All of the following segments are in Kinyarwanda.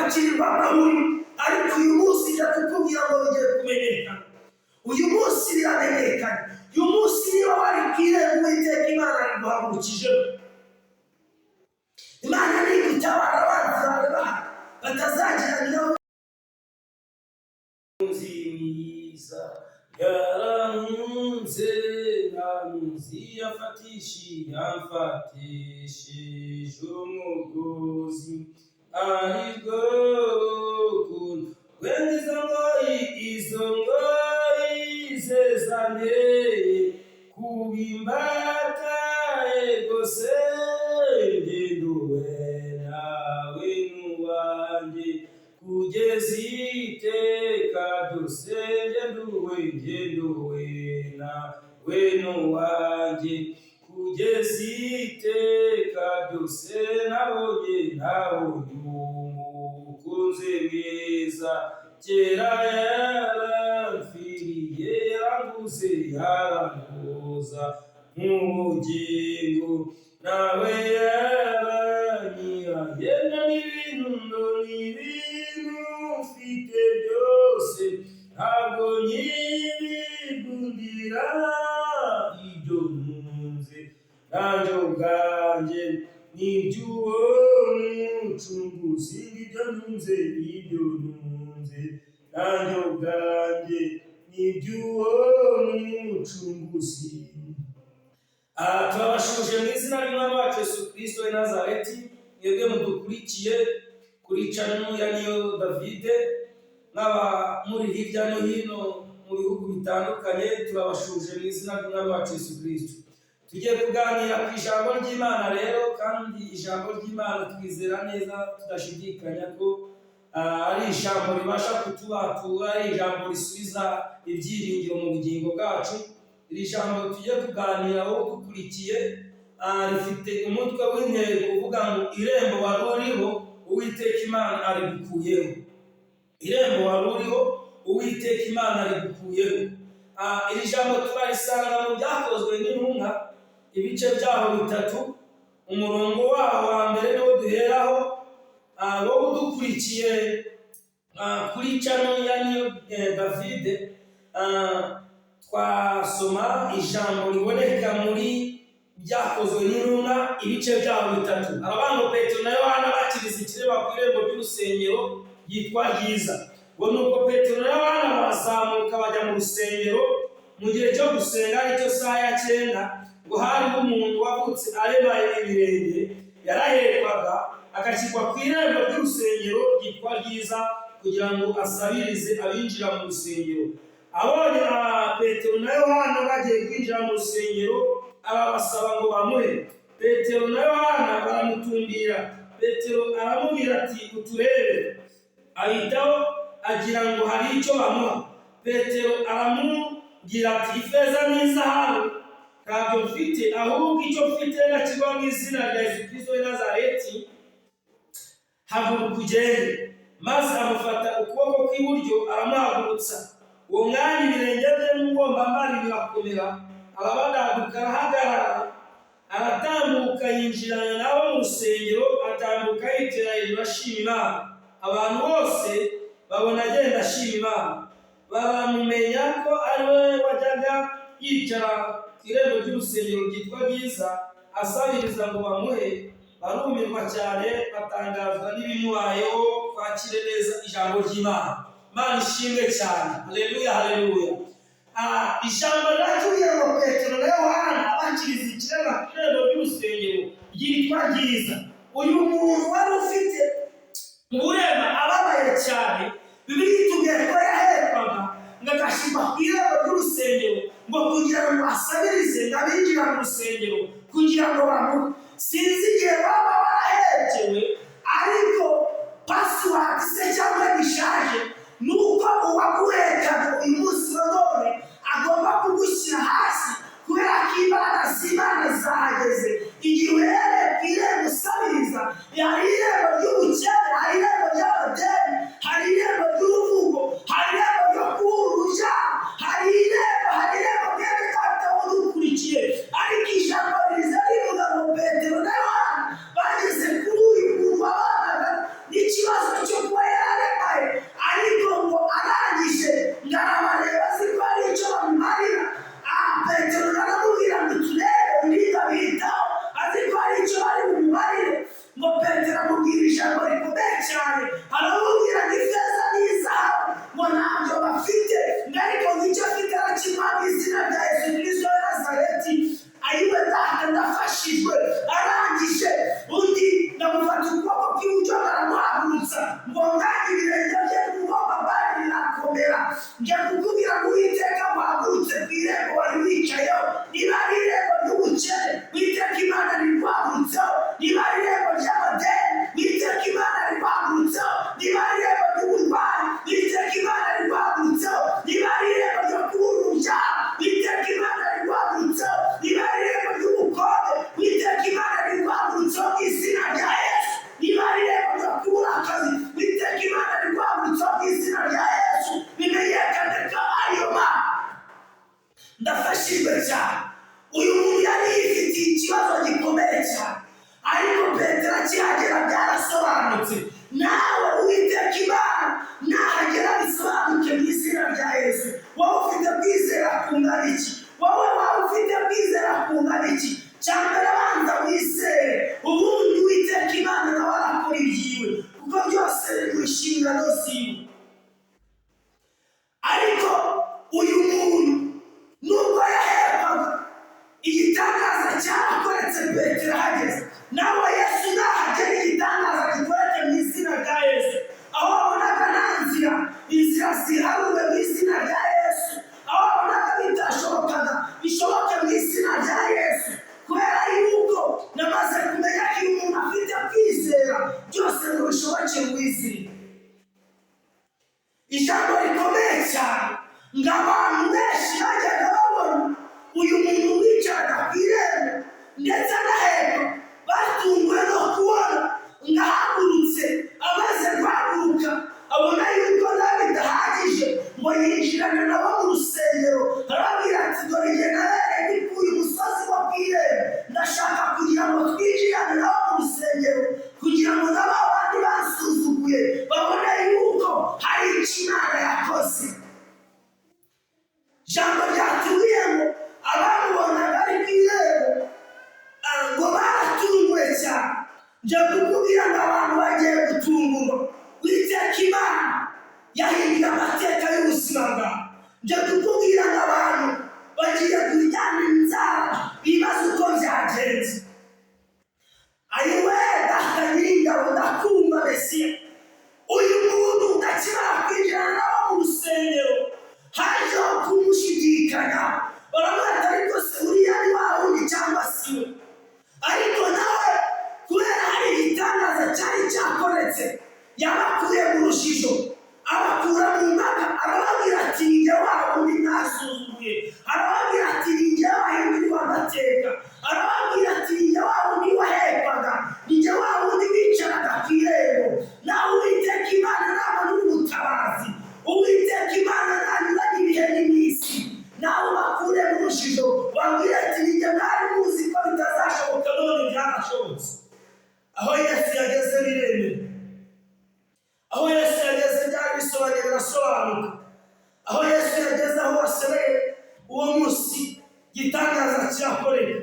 ugacirirwa amahuri, ariko uyu munsi ndakubwira ngo bigiye kumenyekana. Uyu munsi biramenyekana. Uyu munsi niba wari kwirembo Uwiteka Imana iguhagurukijeho. Imana nigutabara abantu bawe batazagira niyo nziza yarankunze namuzi yafatishije umugozi aribwo kuntu wenda izo ngoyi zezane kubimbata egose ngenduwe nawe nuwanjye kugeza iteka ryose ngenduwe nawe nuwanjye kugeza iteka ryose nabonye umukunzi mwiza kera yaramfiriye yaranguze yaranguza nk'ubugingo nawe yaranyiraye n'ibintu ufite byose ntabwo nyibigundira ibyo ntunze nanjye ubwanjye n'iby'uwo mucunguzi ibyo ntunze ibyo ntunze nanjye ubwanjye n'iby'uwo mucunguzi. Turabashuje mu izina ry'Umwami wacu Yesu Kristo w'i Nazareti, mwebwe mudukurikiye kuri channel ya Niyo David n'aba muri hirya no hino mu bihugu bitandukanye. Turabashuje mu izina ry'Umwami wacu Yesu Kristo. Tugiye kuganira ku ijambo ry'Imana rero, kandi ijambo ry'Imana twizera neza tudashidikanya ko ari ijambo ribasha kutubatura, ari ijambo risubiza ibyiringiro mu bugingo bwacu. Iri jambo tugiye kuganiraho dukurikiye rifite umutwe w'intego uvuga ngo irembo wari uriho Uwiteka Imana arigukuyeho. Irembo wari uriho Uwiteka Imana arigukuyeho. Iri jambo turarisanga mu Byakozwe n'Intumwa ibice byaho 3, umurongo waho wa mbere niwo duheraho. Wowe udukurikiye kuri channel ya Niyo David, twasoma ijambo riboneka muri Byakozwe n'Intumwa ibice byaho 3. Abantu Petero na Yohana bakiriza ikireba ku irembo ry'urusengero ryitwa Ryiza. Ngo nuko Petero na Yohana bazamuka bajya mu rusengero mu gihe cyo gusenga, aricyo saa ya 9. Ngo hari umuntu wavutse aremaye ibirenge, yarahekwaga agashyirwa ku irembo ry'urusengero ryitwa Ryiza kugira ngo asabirize abinjira mu rusengero. Abonye Petero na Yohana bagiye kwinjira mu rusengero, arabasaba ngo bamuhe. Petero na Yohana baramutumbira. Petero aramubwira ati uturebe. Ahitaho agira ngo hari icyo bamuha. Petero aramubwira ati ifeza n'izahabu ntabyo mfite, ahubwo icyo mfite nakigwa mu izina rya Yesu Kristo w'i Nazareti, haguruka ugende. Maze amufata ukuboko kw'iburyo aramuhagurutsa. Uwo mwanya ibirenge bye n'umugombambari birakomera, arabadaduka arahagarara, aratambuka yinjirana nabo mu rusengero, atambuka yitera hejuru ashima Imana. Abantu bose babona agenda ashima Imana, baramumenya ko ari we wajyaga yicara ku irembo ry'urusengero ryitwa Ryiza asabiriza ngo bamuhe. Barumirwa cyane, batangazwa n'ibimubayeho. Twakire neza ijambo ry'Imana. Imana ishimwe cyane. Haleluya, haleluya. Ijambo ryatubwiye ngo Petero na Yohana bakiriza ikireba ku irembo ry'urusengero ryitwa Ryiza. Uyu muntu wari ufite uburema ababaye cyane, Bibiliya itubwiye ko yahekwaga ngo agashyirwa ku irembo ry'urusengero ngo kugira ngo asabirize abinjira mu rusengero kugira ngo bamuhe. Sinzi igihe baba baraherekewe, ariko password se cyangwa gishaje nuko uwaguhekaga uyu munsi wa none agomba kugushyira hasi, kubera ko Imana zahageze. Igihe uhereye ku irembo usabiriza, yari irembo ziwe, kuko byose biri mu nshingano ziwe. Ariko uyu muntu nubwo yahebwaga, igitangaza cyarakoretse Petero ahageze. Nawe Yesu nahagera igitangaza gikoretse mu izina rya Yesu. Aho wabonaga nta nzira, inzira ziharuwe mu izina rya Yesu. Aho wabonaga bitashobokaga, bishoboke mu izina rya Yesu. Kubera yuko namaze kumenya ko iyo umuntu afite kwizera, byose bishobokera uwizeye. Ijambo rikomeye cyane, ngo abantu benshi bajyaga babona uyu muntu wicaraga ku irembo ndetse n'ahepfo, batunguwe no kubona ngo ahagurutse. Amaze guhaguruka abona yuko nta bidahagije ngo yinjirane nabo mu rusengero. Arababwira ati, dore njye nabereye ndi ku uyu musozi wo ku irembo, ndashaka kugira ngo twinjirane nabo mu rusengero, kugira ngo n'abandi bansuzuguye babone yuko hari icyo Imana yakoze. Ijambo ryatubwiye ngo abamubonaga ari ku irembo ngo baratunguwe cyane. Nje kukubwira ngo abantu bagiye gutungurwa. Uwiteka Imana yahinduye amateka y'ubuzima bwawe. Nje kukubwira ngo abantu bagiye kuryana inzara, bibaza uko byagenze. Ayiwe data nyir'ingabo, ndakumva Mesiya. Uyu muntu udakimara kwinjirana nawe mu rusengero, hajeho kumushidikanya. Baramwita, ariko se uriya ni wa wundi cyangwa si we? Ariko nawe kubera hari igitangaza cyari cyakoretse, yabakuye mu rujijo, abakura mu mbaga. Arababwira ati, ni jye wa wundi mwasuzuguye. Arababwira ati, ni jye wahinduriwe amateka. Arababwira ati, ni jye wa wundi wahekwaga, ni jye wa wundi wicaraga ku irembo. Nawe Uwiteka Imana nabona ubutabazi, Uwiteka Imana nanyuranye ibihe n'iminsi, nawe bakure mu rujijo, wabwira ati, ni jye mwari muzi ko bitazashoboka, none byarashobotse. Aho Yesu yageze biremera. Aho Yesu yageze byari bisobanuye birasobanuka. Aho Yesu yageze aho wasereye, uwo munsi igitangaza kirakoreka.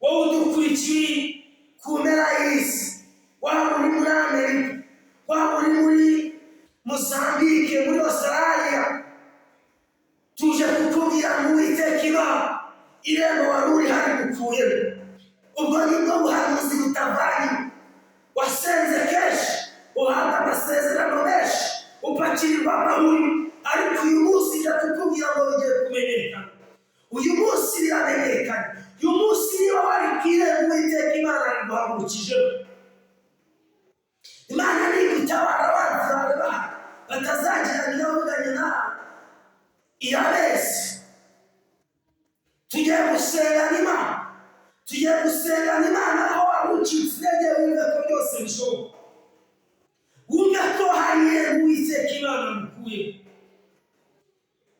Wowe udukurikiye ku mpera y'isi, waba uri muri Amerika, waba uri muri Mozambique, muri Australia, tuje kukubwira ngo Uwiteka Imana irembo wari uri hari gukuyemo. Ubwo nibwo buhanuzi butavanye. Wasenze kenshi, uhabwa amasezerano menshi, upakirirwa amahuri, ariko uyu munsi njya kukubwira ngo bigiye kumenyekana. Uyu munsi biramenyekana. Uyu munsi niba wari ku irembo, Uwiteka Imana ariguhagurukijeho. Imana nigutabara abanzi bawe bahari, batazagira nyirabuganye nawe, irabeshya. Tugiye gusengana Imana, tugiye gusengana Imana. Aho wari ucitse intege, wumve ko byose bishoboka. Wumve ko hari irembo Uwiteka Imana amukuye.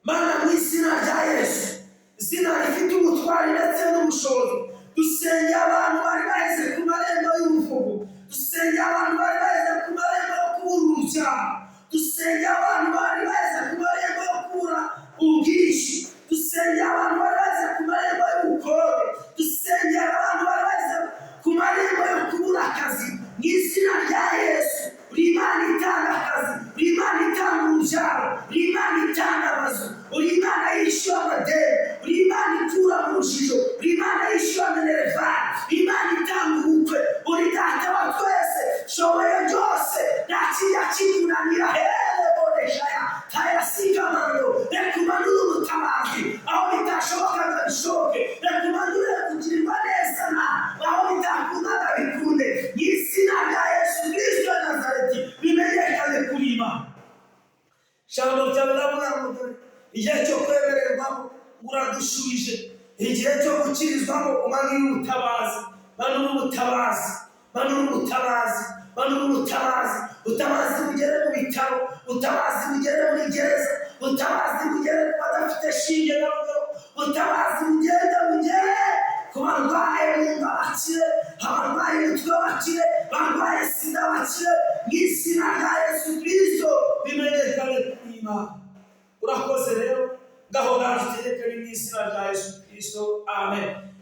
Mana, mu izina rya Yesu, izina rifite ubutwari ndetse n'ubushobozi, dusengera abantu bari baheze ku marembo y'ubuvugo, dusengera abantu bari baheze ku marembo yo kubura urubyaro, dusengera abantu bari baheze ku marembo yo kubura ubwishyu, dusengera abantu bari baheze ku marembo y'ubukode, dusengera abantu bari baheze ku marembo yo kubura akazi. Mu izina rya Yesu, uri Imana itanga akazi, uri Imana itanga urubyaro, uri Imana itanga amazu, uri Imana yishyura amadeni, uri Imana ikura mu rujijo, uri Imana yishyura minervari, uri Imana itanga ubukwe, uri Data wa twese, shoboye byose, nta kijya kikunanira. Bonesha tayasigamano, reka umanure ubutabazi aho bitashobokaga bishoboke, reka umanure kugirirwa neza aho bitakundaga bikunde. Mu izina rya Yesu Kristo wa Nazareti, bimenyekane kuri Imana. Ijambo ryawe ndavuga ngo igihe cyo kwemererwamo uradushubije, igihe cyo gukirizwamo umanure ubutabazi, manure ubutabazi, manure ubutabazi, manure ubutabazi. Ubutabazi bugere mu bitaro, ubutabazi bugere muri gereza, ubutabazi bugere ku badafite shinge na rugero, ubutabazi bugere ku barwaye mu nda bakire, abarwaye umutwe bakire, barwaye sida bakire. Mu izina rya Yesu Kristo, bimenyekane kuri Imana. Urakoze rero, ngaho tutegeke mu izina rya Yesu Kristo, amen.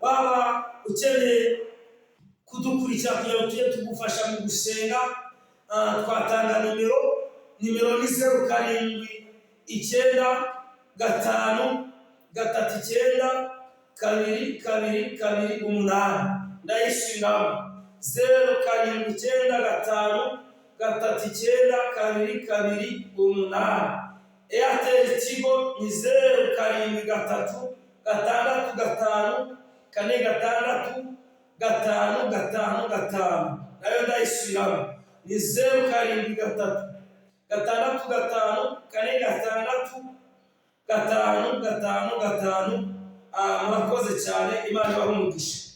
Waba ukeneye kudukurikira kugira ngo tujye tugufasha mu gusenga. Twatanga nimero ni 0775392228. ndayisubiramo 0775392228. Airtel Tigo ni 0736546555. nayo ndayisubiramo ni 0736546555. murakoze cyane, Imana ibahe umugisha.